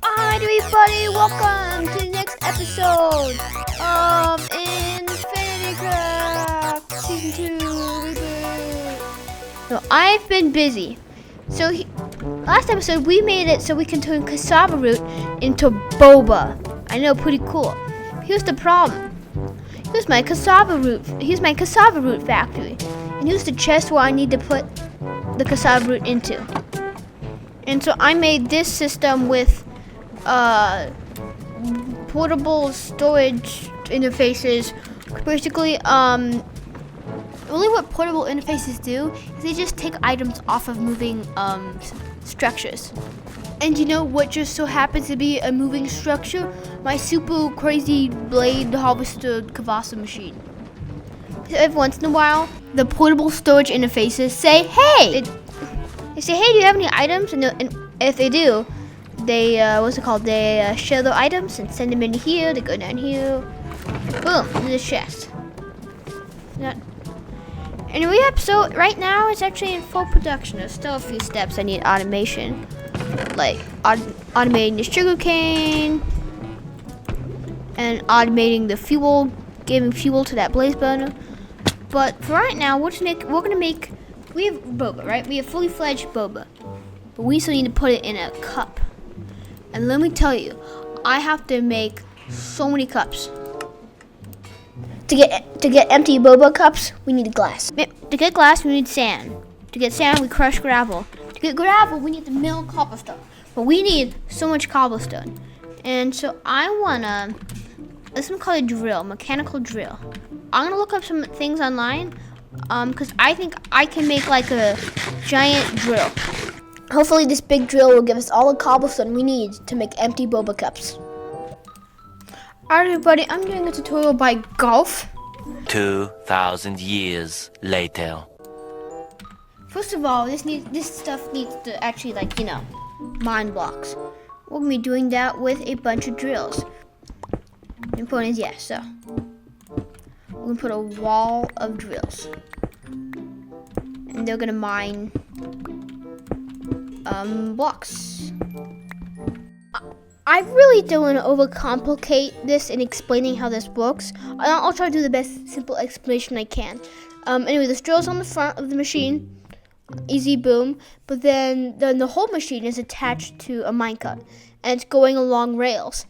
Alright everybody, welcome to the next episode of InfinityCraft Season 2 Reboot. So I've been busy. So last episode we made it so we can turn cassava root into boba. I know, pretty cool. Here's the problem. Here's my cassava root factory. And here's the chest where I need to put the cassava root into. And so I made this system with portable storage interfaces. Basically, really what portable interfaces do is they just take items off of moving structures. And you know what just so happens to be a moving structure? My super crazy blade harvester Cassava machine. So every once in a while, the portable storage interfaces say, hey! They say, hey, do you have any items? And if they do, they, They share their items and send them into here. They go down here. Boom, in the chest. Anyway, so right now it's actually in full production. There's still a few steps I need automation. Like automating the sugar cane and automating the fuel, giving fuel to that blaze burner. But for right now, we have boba, right? We have fully fledged boba, but we still need to put it in a cup. And let me tell you, I have to make so many cups. To get empty boba cups, we need glass. To get glass, we need sand. To get sand, we crush gravel. To get gravel, we need to mill cobblestone. But we need so much cobblestone. And so let's call it a drill, mechanical drill. I'm gonna look up some things online, because I think I can make like a giant drill. Hopefully this big drill will give us all the cobblestone we need to make empty boba cups. Alright everybody, I'm doing a tutorial by Golf. 2,000 years later. First of all, this stuff needs to actually, mine blocks. We're gonna be doing that with a bunch of drills. The point is, so we're gonna put a wall of drills, and they're gonna mine blocks. I really don't want to overcomplicate this in explaining how this works. I'll try to do the best simple explanation I can. Anyway, this drill's on the front of the machine. Easy, boom. But then the whole machine is attached to a minecart, and it's going along rails.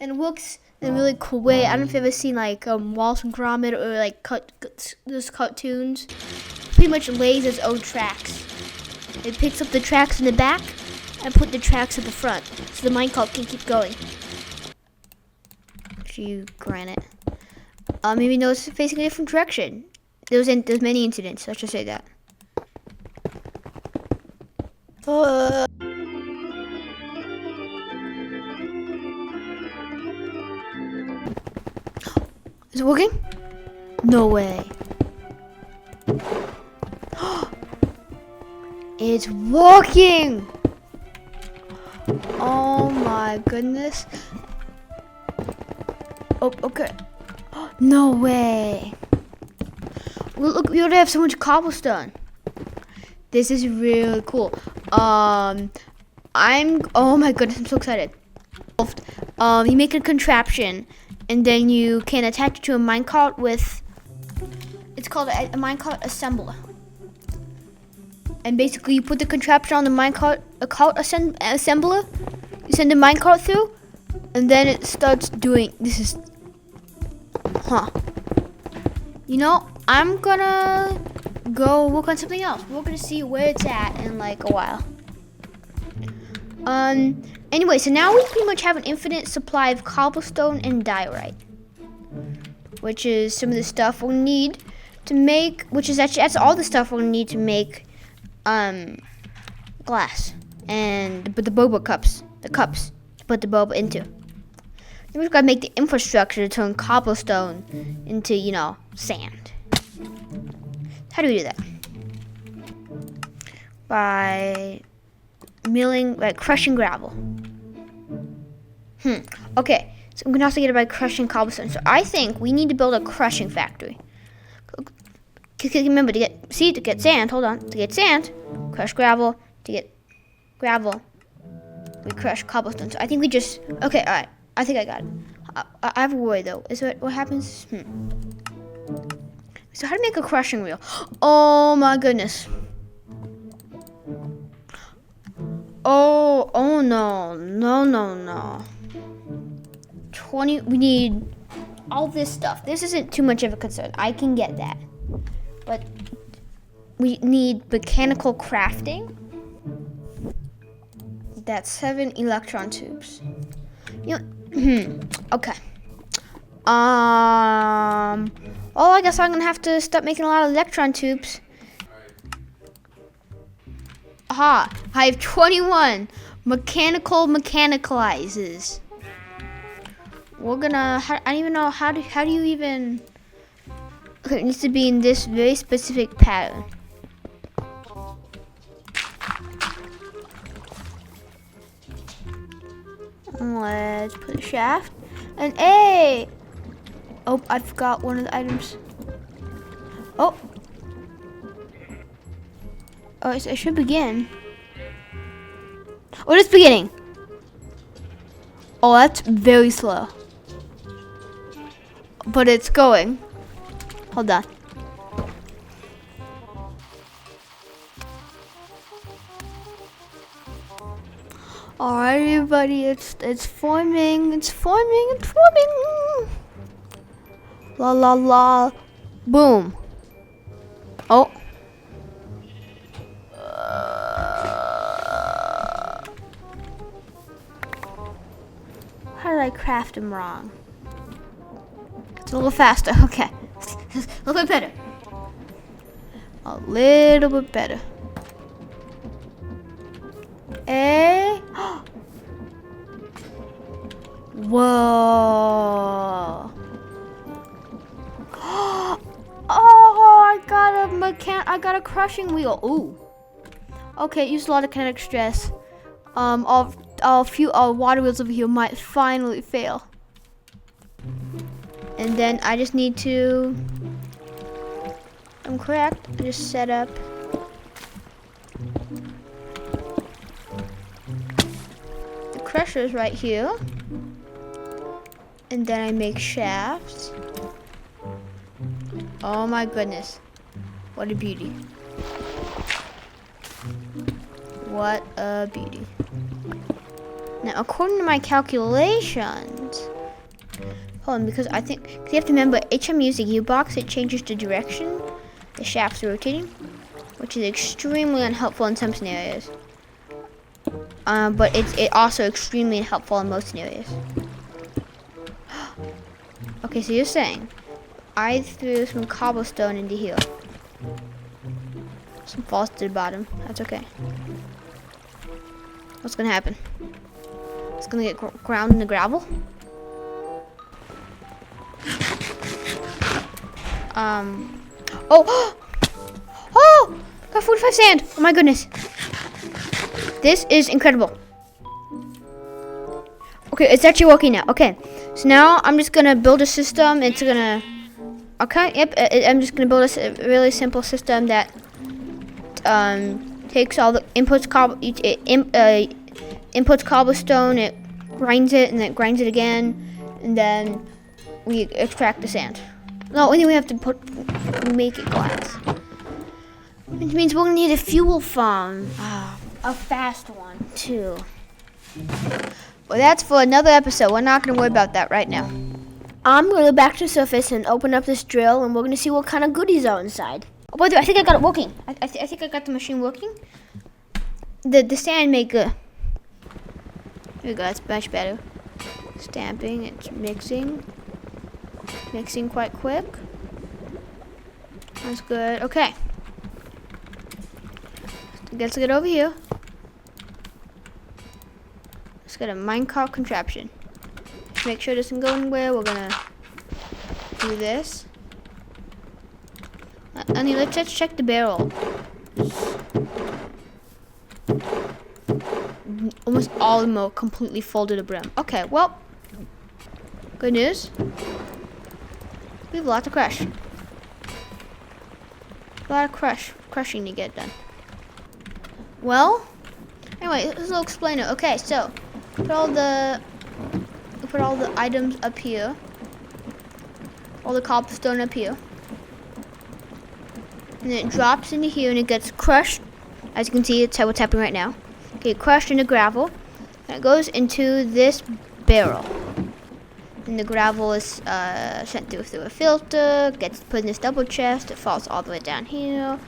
And it works in a really cool way. I don't know if you've ever seen Waltz and Gromit or those cartoons. It pretty much lays its own tracks. It picks up the tracks in the back and put the tracks at the front, so the minecart can keep going. Actually, granite. Maybe no, it's facing a different direction. There's many incidents. Let's just say that. Is it working? No way. It's working! Oh my goodness. Oh, okay. No way. Well, look, we already have so much cobblestone. This is really cool. Oh my goodness, I'm so excited. You make a contraption, and then you can attach it to a minecart with, it's called a minecart assembler. And basically you put the contraption on the minecart, assembler, you send the minecart through, and then it starts doing, You know, I'm gonna go work on something else. We're gonna see where it's at in a while. Anyway, so now we pretty much have an infinite supply of cobblestone and diorite, which is some of the stuff we'll need to make, that's all the stuff we'll need to make glass and the boba cups, to put the boba into. Then we've got to make the infrastructure to turn cobblestone into, sand. How do we do that? By crushing gravel. Okay, so I'm gonna also get it by crushing cobblestone. So I think we need to build a crushing factory. Remember to get sand. Hold on. To get sand, crush gravel. To get gravel, we crush cobblestone. So I think we just. Okay, all right. I think I got it. I have a worry though. Is what happens? So how to make a crushing wheel? Oh my goodness. Oh no. 20. We need all this stuff. This isn't too much of a concern. I can get that. But we need mechanical crafting. That's 7 electron tubes. Okay. Oh, I guess I'm gonna have to start making a lot of electron tubes. Aha! I have 21 mechanicalizes. We're gonna. I don't even know how do you even. Okay, it needs to be in this very specific pattern. Let's put a shaft. And hey! Oh, I forgot one of the items. Oh, it should begin. Oh, it's beginning. Oh, that's very slow. But it's going. Hold on. Alright, everybody, it's forming. It's forming. La la la. Boom. Oh. How did I craft them wrong? It's a little faster. Okay. A little bit better. A little bit better. Eh? Whoa. Oh, I got a crushing wheel. Ooh. Okay, it used a lot of kinetic stress. Our water wheels over here might finally fail. And then I just need to, I'm correct, I just set up the crushers right here. And then I make shafts. Oh my goodness. What a beauty. What a beauty. Now, according to my calculations, hold on, because I think you have to remember, each time you use a U-box, it changes the direction the shafts are rotating, which is extremely unhelpful in some scenarios. But it's also extremely helpful in most scenarios. Okay, so you're saying I threw some cobblestone into here. Some falls to the bottom. That's okay. What's gonna happen? It's gonna get ground in the gravel. Oh! Oh! Got 45 sand! Oh my goodness. This is incredible. Okay, it's actually working now. Okay, so now I'm just gonna build a system. It's gonna. Okay, yep. I'm just gonna build a really simple system that takes all the inputs cobblestone, it grinds it, and then it grinds it again, and then we extract the sand. No, and then we have to make it glass. Which means we're gonna need a fuel farm. A fast one, too. Well, that's for another episode. We're not gonna worry about that right now. I'm gonna go back to the surface and open up this drill, and we're gonna see what kind of goodies are inside. Oh, by the way, I think I got it working. I think I got the machine working. The sand maker. There we go, that's much better. Stamping, it's mixing. Mixing quite quick. That's good. Okay. Let's get over here. Let's get a minecart contraption. Make sure it doesn't go anywhere. We're gonna do this. And let's just check the barrel. Almost all of them are completely full to the brim. Okay, well, good news. We have a lot to crush. A lot of crushing to get done. Well, anyway, this will explain it. Okay, so put all the items up here. All the cobblestone up here. And then it drops into here and it gets crushed. As you can see, it's what's happening right now. Okay, crushed into gravel. And it goes into this barrel. And the gravel is sent through a filter, gets put in this double chest, it falls all the way down here.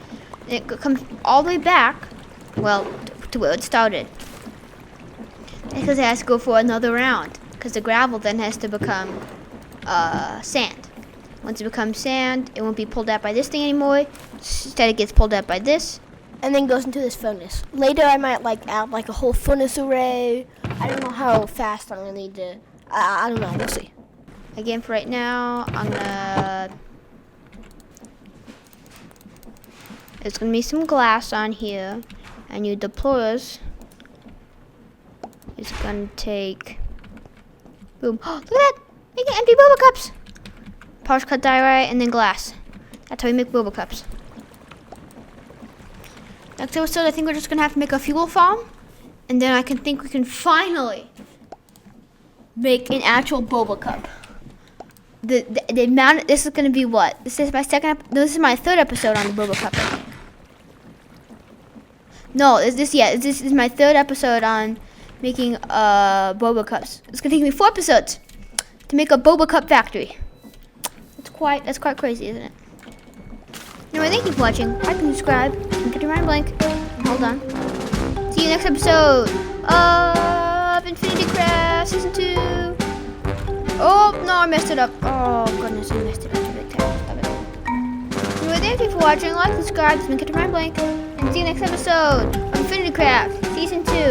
And it comes all the way back, well, to where it started. Because it has to go for another round. Because the gravel then has to become sand. Once it becomes sand, it won't be pulled out by this thing anymore. Instead, it gets pulled out by this. And then goes into this furnace. Later, I might add a whole furnace array. I don't know how fast I'm gonna need to. I don't know. We'll see. Again, for right now, there's gonna be some glass on here, and your deployers is gonna take. Boom! Oh, look at that! Making empty boba cups. Polish cut diorite and then glass. That's how we make boba cups. Next episode, I think we're just gonna have to make a fuel farm, and then we can finally make an actual boba cup. The amount. This is gonna be what? This is my this is my third episode on the boba cup, I think. No, this is my third episode on making boba cups. It's gonna take me 4 episodes to make a boba cup factory. That's quite crazy, isn't it? Anyway, thank you for watching. Like and subscribe. And get your mind blank. Hold on. See you next episode of InfinityCraft Season 2. Oh, no, I messed it up. Oh, goodness, I messed it up. Anyway, thank you for watching. Like, subscribe, and get your mind blank. And see you next episode of InfinityCraft Season 2.